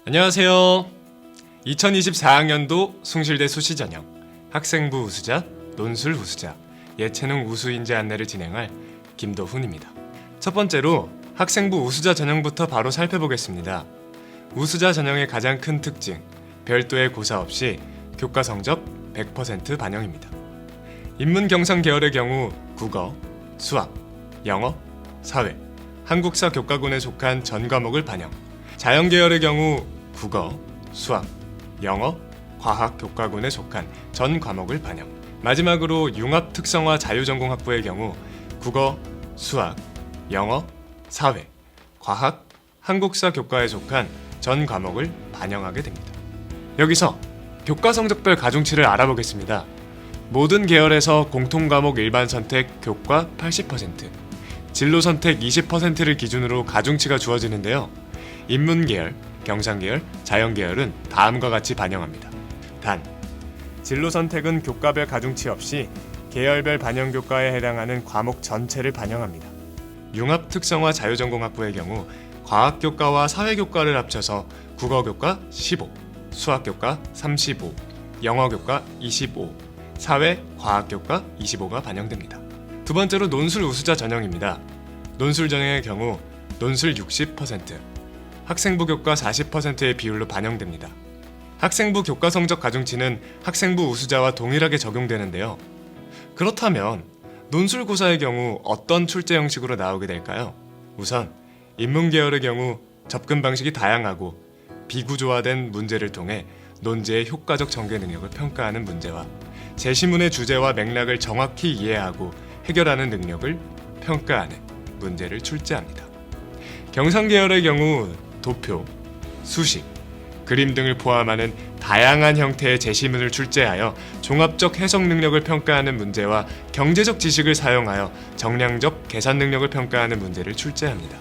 안녕하세요. 2024학년도 숭실대 수시전형 학생부 우수자, 논술 우수자, 예체능 우수인재 안내를 진행할 김도훈입니다. 첫 번째로 학생부 우수자 전형부터 바로 살펴보겠습니다. 우수자 전형의 가장 큰 특징, 별도의 고사 없이 교과 성적 100% 반영입니다. 인문 경상 계열의 경우 국어, 수학, 영어, 사회, 한국사 교과군에 속한 전 과목을 반영, 자연 계열의 경우 국어, 수학, 영어, 과학 교과군에 속한 전 과목을 반영, 마지막으로 융합 특성화 자유전공학부의 경우 국어, 수학, 영어, 사회, 과학, 한국사 교과에 속한 전 과목을 반영하게 됩니다. 여기서 교과 성적별 가중치를 알아보겠습니다. 모든 계열에서 공통과목 일반 선택 교과 80%, 진로 선택 20%를 기준으로 가중치가 주어지는데요. 인문 계열, 경상 계열, 자연 계열은 다음과 같이 반영합니다. 단, 진로 선택은 교과별 가중치 없이 계열별 반영 교과에 해당하는 과목 전체를 반영합니다. 융합 특성화 자유전공학부의 경우 과학 교과와 사회 교과를 합쳐서 국어 교과 15, 수학 교과 35, 영어 교과 25, 사회, 과학 교과 25가 반영됩니다. 두 번째로 논술 우수자 전형입니다. 논술 전형의 경우 논술 60%, 학생부 교과 40%의 비율로 반영됩니다. 학생부 교과 성적 가중치는 학생부 우수자와 동일하게 적용되는데요. 그렇다면 논술고사의 경우 어떤 출제 형식으로 나오게 될까요? 우선 인문 계열의 경우 접근 방식이 다양하고 비구조화된 문제를 통해 논제의 효과적 전개 능력을 평가하는 문제와 제시문의 주제와 맥락을 정확히 이해하고 해결하는 능력을 평가하는 문제를 출제합니다. 경상 계열의 경우 도표, 수식, 그림 등을 포함하는 다양한 형태의 제시문을 출제하여 종합적 해석 능력을 평가하는 문제와 경제적 지식을 사용하여 정량적 계산 능력을 평가하는 문제를 출제합니다.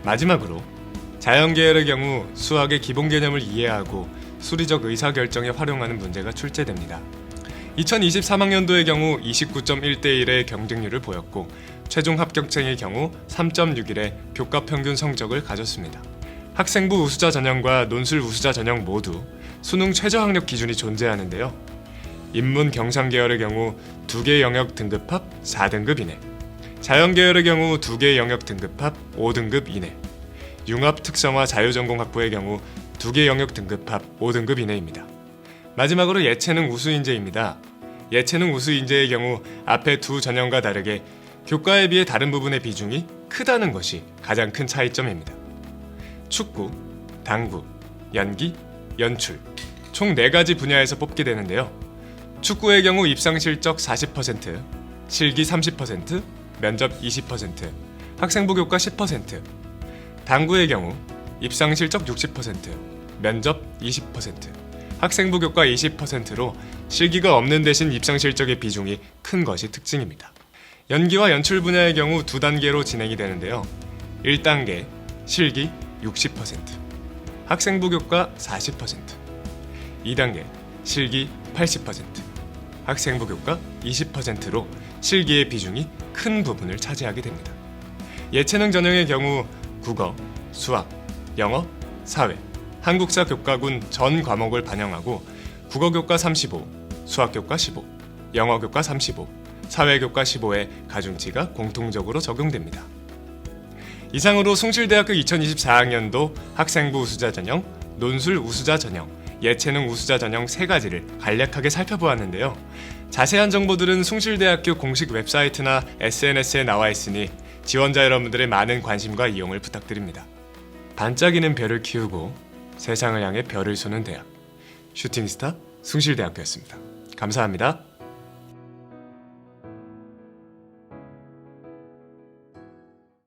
마지막으로 자연 계열의 경우 수학의 기본 개념을 이해하고 수리적 의사결정에 활용하는 문제가 출제됩니다. 2023학년도의 경우 29.1대1의 경쟁률을 보였고 최종 합격생의 경우 3.61의 교과 평균 성적을 가졌습니다. 학생부 우수자 전형과 논술 우수자 전형 모두 수능 최저 학력 기준이 존재하는데요. 인문 경상 계열의 경우 2개 영역 등급합 4등급 이내, 자연 계열의 경우 2개 영역 등급합 5등급 이내, 융합 특성화 자유전공학부의 경우 2개 영역 등급합 5등급 이내입니다. 마지막으로 예체능 우수인재입니다. 예체능 우수인재의 경우 앞의 두 전형과 다르게 교과에 비해 다른 부분의 비중이 크다는 것이 가장 큰 차이점입니다. 축구, 당구, 연기, 연출 총 4가지 분야에서 뽑게 되는데요. 축구의 경우 입상 실적 40%, 실기 30%, 면접 20%, 학생부 교과 10%, 당구의 경우 입상 실적 60%, 면접 20%, 학생부 교과 20%로 실기가 없는 대신 입상 실적의 비중이 큰 것이 특징입니다. 연기와 연출 분야의 경우 2단계로 진행이 되는데요. 1단계 실기 60%, 학생부 교과 40%, 2단계 실기 80%, 학생부 교과 20%로 실기의 비중이 큰 부분을 차지하게 됩니다. 예체능 전형의 경우 국어, 수학, 영어, 사회, 한국사 교과군 전 과목을 반영하고 국어 교과 35, 수학 교과 15, 영어 교과 35, 사회 교과 15의 가중치가 공통적으로 적용됩니다. 이상으로 숭실대학교 2024학년도 학생부 우수자 전형, 논술 우수자 전형, 예체능 우수자 전형 3가지를 간략하게 살펴보았는데요. 자세한 정보들은 숭실대학교 공식 웹사이트나 SNS에 나와 있으니 지원자 여러분들의 많은 관심과 이용을 부탁드립니다. 반짝이는 별을 키우고 세상을 향해 별을 쏘는 대학, 슈팅스타 숭실대학교였습니다. 감사합니다.